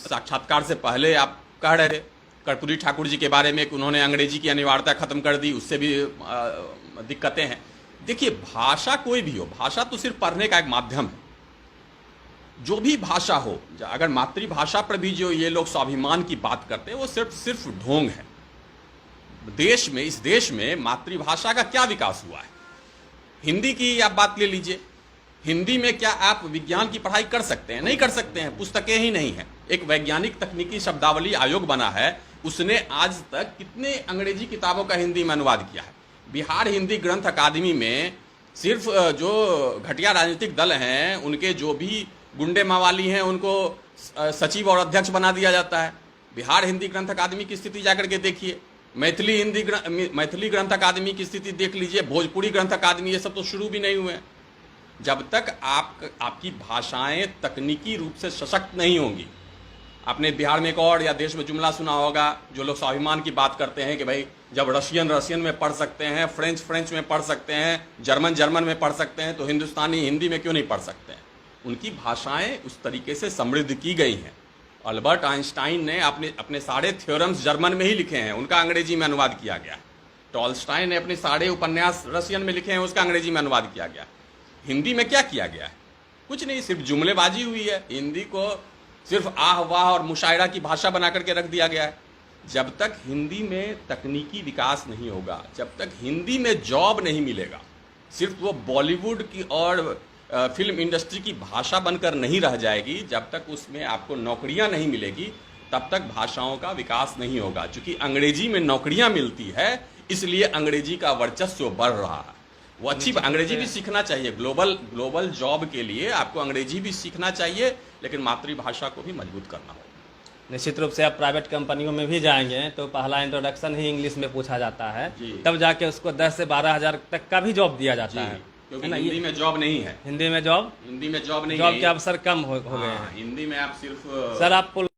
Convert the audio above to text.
साक्षात्कार से पहले आप कह रहे थे कर्पूरी ठाकुर जी के बारे में कि उन्होंने अंग्रेजी की अनिवार्यता खत्म कर दी, उससे भी दिक्कतें हैं। देखिए, भाषा कोई भी हो, भाषा तो सिर्फ पढ़ने का एक माध्यम है। जो भी भाषा हो, अगर मातृभाषा पर भी जो ये लोग स्वाभिमान की बात करते हैं वो सिर्फ ढोंग है। इस देश में मातृभाषा का क्या विकास हुआ है? हिंदी की आप बात ले लीजिए, हिंदी में क्या आप विज्ञान की पढ़ाई कर सकते हैं? नहीं कर सकते हैं, पुस्तकें ही नहीं हैं। एक वैज्ञानिक तकनीकी शब्दावली आयोग बना है, उसने आज तक कितने अंग्रेजी किताबों का हिंदी में अनुवाद किया है। बिहार हिंदी ग्रंथ अकादमी में सिर्फ जो घटिया राजनीतिक दल हैं, उनके जो भी गुंडे मावाली हैं, उनको सचिव और अध्यक्ष बना दिया जाता है। बिहार हिंदी ग्रंथ अकादमी की स्थिति जाकर के देखिए, मैथिली ग्रंथ अकादमी की स्थिति देख लीजिए, भोजपुरी ग्रंथ अकादमी, ये सब तो शुरू भी नहीं हुए हैं। जब तक आपकी भाषाएं तकनीकी रूप से सशक्त नहीं होंगी। आपने बिहार में एक और या देश में जुमला सुना होगा, जो लोग स्वाभिमान की बात करते हैं कि भाई जब रशियन में पढ़ सकते हैं, फ्रेंच में पढ़ सकते हैं, जर्मन में पढ़ सकते हैं, तो हिंदुस्तानी हिंदी में क्यों नहीं पढ़ सकते हैं? उनकी भाषाएं उस तरीके से समृद्ध की गई हैं। अल्बर्ट आइंस्टाइन ने अपने सारे थ्योरम्स जर्मन में ही लिखे हैं, उनका अंग्रेजी में अनुवाद किया गया। टॉल्स्टॉय ने अपने सारे उपन्यास रशियन में लिखे हैं, उसका अंग्रेजी में अनुवाद किया गया। हिंदी में क्या किया गया है? कुछ नहीं, सिर्फ जुमलेबाजी हुई है। हिंदी को सिर्फ आह वाह और मुशायरा की भाषा बना करके रख दिया गया है। जब तक हिंदी में तकनीकी विकास नहीं होगा, जब तक हिंदी में जॉब नहीं मिलेगा, सिर्फ वो बॉलीवुड की और फिल्म इंडस्ट्री की भाषा बनकर नहीं रह जाएगी, जब तक उसमें आपको नौकरियां नहीं मिलेगी, तब तक भाषाओं का विकास नहीं होगा। चूंकि अंग्रेजी में नौकरियां मिलती है, इसलिए अंग्रेजी का वर्चस्व बढ़ रहा है। वो अच्छी अंग्रेजी भी सीखना चाहिए, ग्लोबल जॉब के लिए आपको अंग्रेजी भी सीखना चाहिए, लेकिन मातृभाषा को भी मजबूत करना होगा। निश्चित रूप से आप प्राइवेट कंपनियों में भी जाएंगे तो पहला इंट्रोडक्शन ही इंग्लिश में पूछा जाता है, तब जाके उसको 10 से 12 हज़ार तक का भी जॉब दिया जाता है, क्योंकि हिंदी में जॉब नहीं है। हिंदी में जॉब नहीं, जॉब के अवसर कम हो गए हैं। हिंदी में आप सिर्फ सर, आप